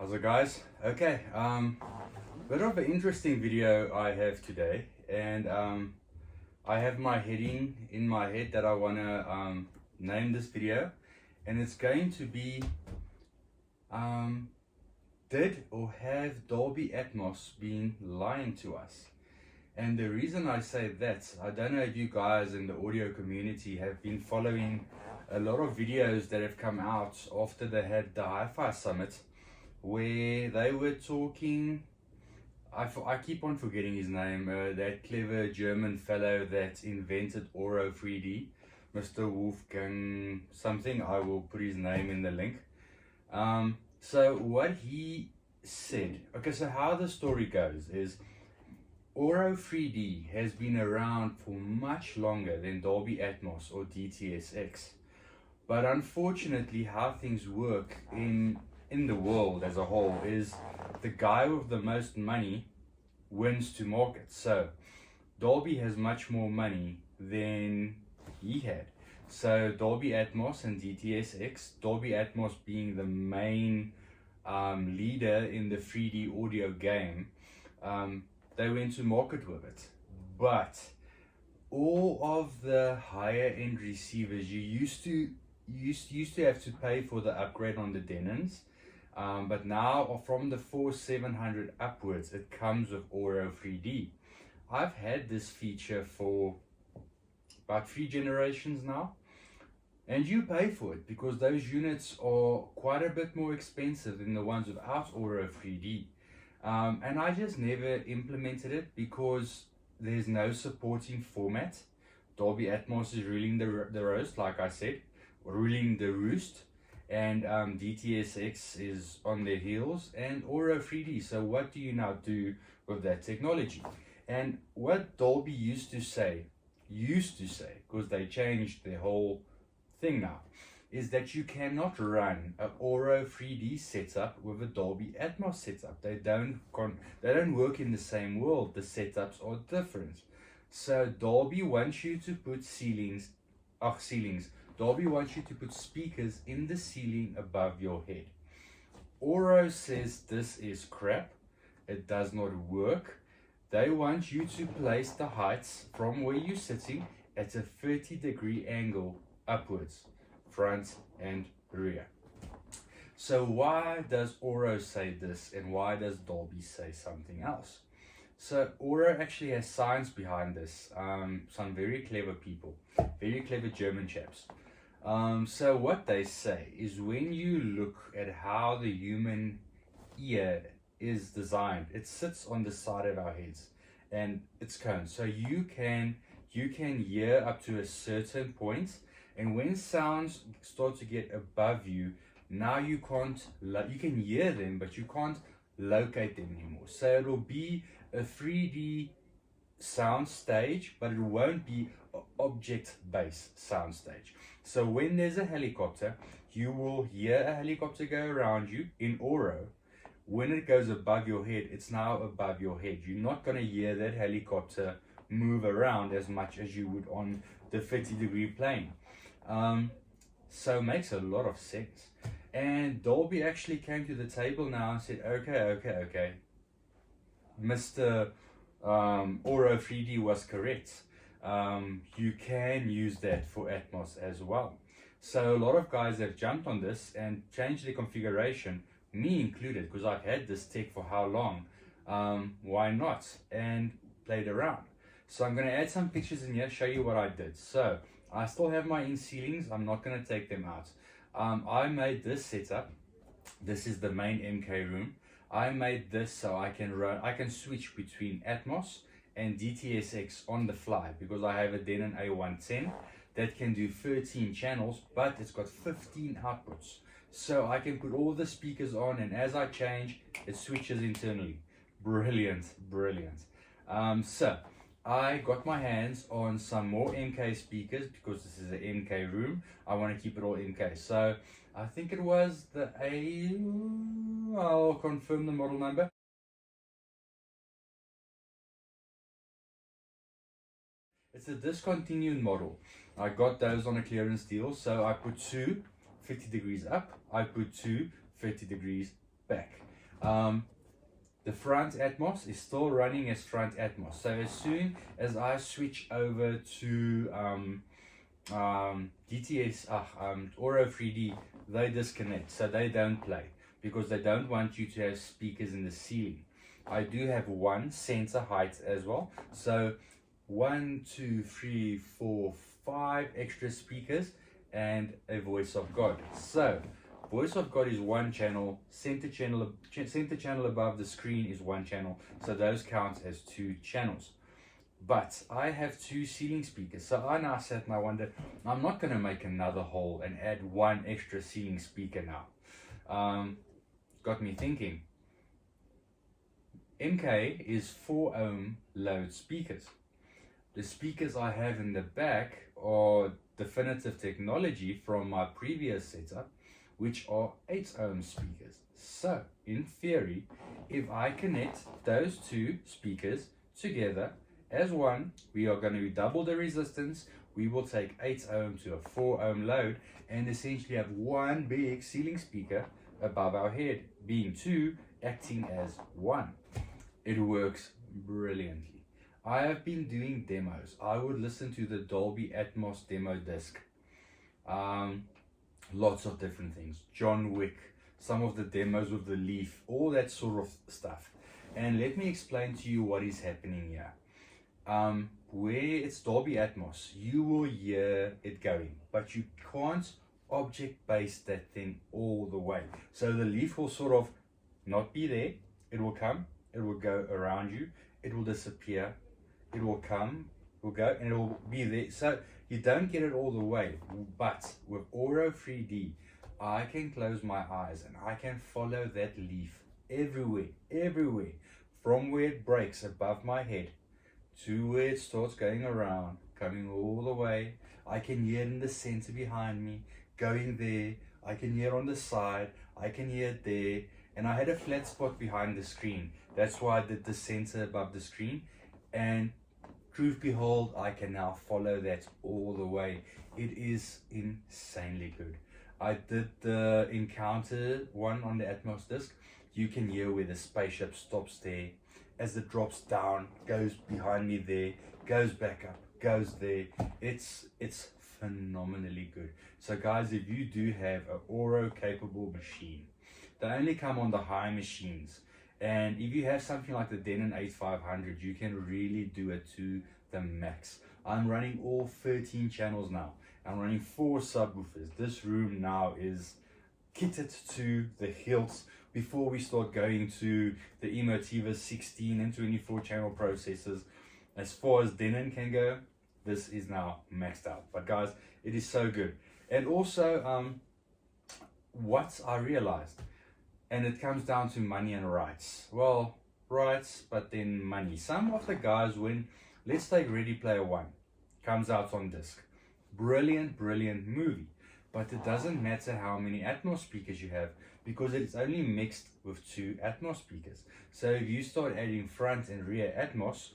How's it, guys? Okay, bit of an interesting video I have today, and I have my heading in my head that I want to name this video, and it's going to be did or have Dolby Atmos been lying to us? And the reason I say that, I don't know if you guys in the audio community have been following a lot of videos that have come out after they had the Hi-Fi Summit, where they were talking, I keep on forgetting his name, that clever German fellow that invented Auro-3D, Mr. Wolfgang something. I will put his name in the link. So what he said, okay, so how the story goes is Auro-3D has been around for much longer than Dolby Atmos or DTSX. But unfortunately, how things work in the world as a whole is the guy with the most money wins to market. So Dolby has much more money than he had. So Dolby Atmos and DTSX, Dolby Atmos being the main leader in the 3D audio game, they went to market with it. But all of the higher end receivers, you used to have to pay for the upgrade on the Denons, but now from the 4700 upwards, it comes with Auro-3D. I've had this feature for about 3 generations now, and you pay for it because those units are quite a bit more expensive than the ones without Auro-3D. And I just never implemented it because there's no supporting format. Dolby Atmos is ruling the roast, like I said, ruling the roost, and DTSX is on their heels, and Auro-3D. So what do you now do with that technology? And what Dolby used to say, because they changed their whole thing now, is that you cannot run an Auro-3D setup with a Dolby Atmos setup. They don't work in the same world. The setups are different. So Dolby wants you to put Dolby wants you to put speakers in the ceiling above your head. Auro says this is crap. It does not work. They want you to place the heights from where you're sitting at a 30-degree angle upwards, front and rear. So why does Auro say this, and why does Dolby say something else? So Auro actually has science behind this. Some very clever people, very clever German chaps. So what they say is, when you look at how the human ear is designed, it sits on the side of our heads and it's coned. So you can hear up to a certain point, and when sounds start to get above you, now you can hear them, but you can't locate them anymore. So it will be a 3D sound stage, but it won't be an object-based sound stage. So when there's a helicopter, you will hear a helicopter go around you in Auro. When it goes above your head, it's now above your head. You're not going to hear that helicopter move around as much as you would on the 30-degree plane. So it makes a lot of sense. And Dolby actually came to the table now and said, okay, Mr. Auro-3D was correct. You can use that for Atmos as well. So a lot of guys have jumped on this and changed the configuration, me included, because I've had this tech for how long? Why not? And played around. So I'm going to add some pictures in here, show you what I did. So I still have my in ceilings. I'm not going to take them out. I made this setup. This is the main MK room. I made this so I can switch between Atmos and DTSX on the fly, because I have a Denon A110 that can do 13 channels, but it's got 15 outputs. So I can put all the speakers on, and as I change, it switches internally. Brilliant. So I got my hands on some more MK speakers, because this is an MK room. I want to keep it all MK. So I think it was the I'll confirm the model number. It's a discontinued model. I got those on a clearance deal, so I put two 50 degrees up, I put two 30 degrees back. The front Atmos is still running as front Atmos. So as soon as I switch over to Auro-3D, they disconnect, so they don't play because they don't want you to have speakers in the ceiling. I do have one center height as well, so 1, 2, 3, 4, 5 extra speakers and a voice of God. So voice of God is one channel, center channel above the screen is one channel, so those count as 2 channels. But I have 2 ceiling speakers, so I now sat and I wonder, I'm not going to make another hole and add 1 extra ceiling speaker now. Got me thinking. MK is 4 ohm load speakers. The speakers I have in the back are definitive technology from my previous setup, which are 8 ohm speakers. So in theory, if I connect those 2 speakers together as one, we are going to double the resistance. We will take 8 ohm to a 4 ohm load and essentially have one big ceiling speaker above our head, being 2 acting as 1. It works brilliantly. I have been doing demos. I would listen to the Dolby Atmos demo disc. Lots of different things. John Wick, some of the demos of the Leaf, all that sort of stuff. And let me explain to you what is happening here. Where it's Dolby Atmos, you will hear it going, but you can't object base that thing all the way. So the Leaf will sort of not be there. It will come, it will go around you, it will disappear, it will come, it will go, and it will be there. So you don't get it all the way. But with Auro-3D, I can close my eyes and I can follow that Leaf everywhere, from where it breaks above my head to where it starts going around, coming all the way. I can hear it in the center behind me, going there. I can hear on the side, I can hear it there. And I had a flat spot behind the screen. That's why I did the center above the screen. And truth behold, I can now follow that all the way. It is insanely good. I did the Encounter one on the Atmos disc. You can hear where the spaceship stops there. As it drops down, goes behind me there, goes back up, goes there. It's phenomenally good. So guys, if you do have an Auro capable machine, they only come on the high machines. And if you have something like the Denon 8500, you can really do it to the max. I'm running all 13 channels now. I'm running 4 subwoofers. This room now is kitted to the hilt before we start going to the Emotiva 16 and 24 channel processors. As far as Denon can go, this is now maxed out. But guys, it is so good. And also, what I realized, and it comes down to money and rights. Well, rights, but then money. Some of the guys, when, let's take Ready Player One, comes out on disc. Brilliant movie. But it doesn't matter how many Atmos speakers you have, because it's only mixed with 2 Atmos speakers. So if you start adding front and rear Atmos,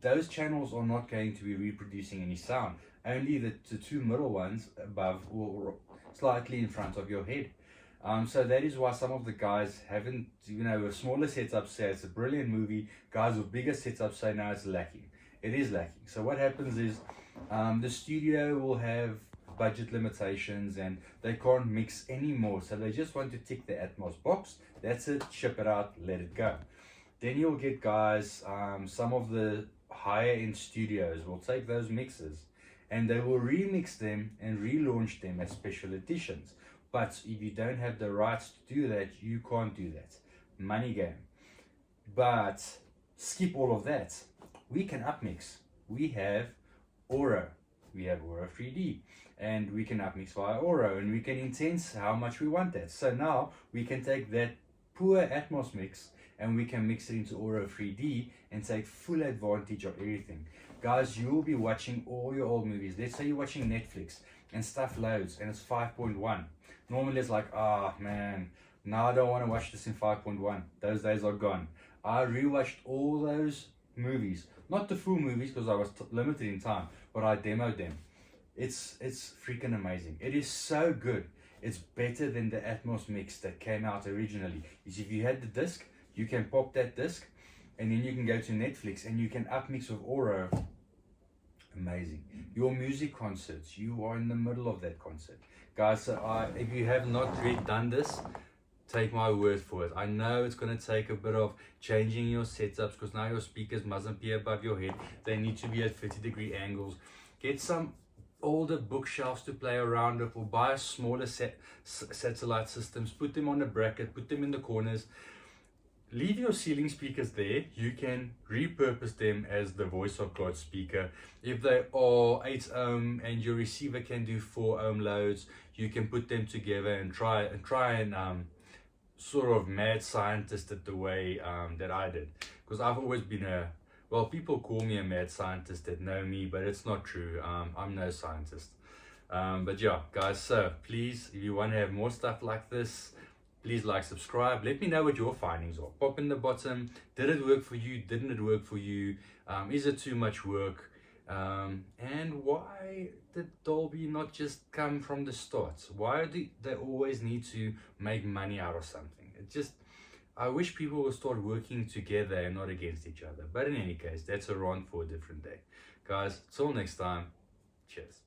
those channels are not going to be reproducing any sound. Only the 2 middle ones above or slightly in front of your head. So that is why some of the guys haven't, with smaller setups say it's a brilliant movie. Guys with bigger setups say no, it's lacking. It is lacking. So what happens is the studio will have budget limitations and they can't mix anymore. So they just want to tick the Atmos box. That's it, ship it out, let it go. Then you'll get guys, some of the higher end studios will take those mixes and they will remix them and relaunch them as special editions. But if you don't have the rights to do that, you can't do that. Money game. But skip all of that. We can upmix. We have Auro. We have Auro-3D. And we can upmix via Auro. And we can intense how much we want that. So now we can take that poor Atmos mix and we can mix it into Auro-3D and take full advantage of everything. Guys, you will be watching all your old movies. Let's say you're watching Netflix and stuff loads and it's 5.1. Normally it's like, man, now I don't want to watch this in 5.1. Those days are gone. I rewatched all those movies. Not the full movies because I was limited in time, but I demoed them. It's freaking amazing. It is so good. It's better than the Atmos mix that came out originally. Is if you had the disc, you can pop that disc and then you can go to Netflix and you can upmix with Auro. Amazing. Your music concerts, you are in the middle of that concert. Guys, so if you have not yet done this, take my word for it. I know it's going to take a bit of changing your setups because now your speakers mustn't be above your head. They need to be at 50-degree angles. Get some older bookshelves to play around with, or buy smaller satellite systems, put them on a bracket, put them in the corners. Leave your ceiling speakers there. You can repurpose them as the voice of God speaker. If they are 8 ohm and your receiver can do 4 ohm loads, you can put them together and try and sort of mad scientist it the way that I did. Because I've always been well, people call me a mad scientist that know me, but it's not true. I'm no scientist. But yeah, guys, so please, if you want to have more stuff like this, please like, subscribe. Let me know what your findings are. Pop in the bottom. Did it work for you? Didn't it work for you? Is it too much work? And why did Dolby not just come from the start? Why do they always need to make money out of something? It just, I wish people would start working together and not against each other. But in any case, that's a rant for a different day. Guys, till next time, cheers.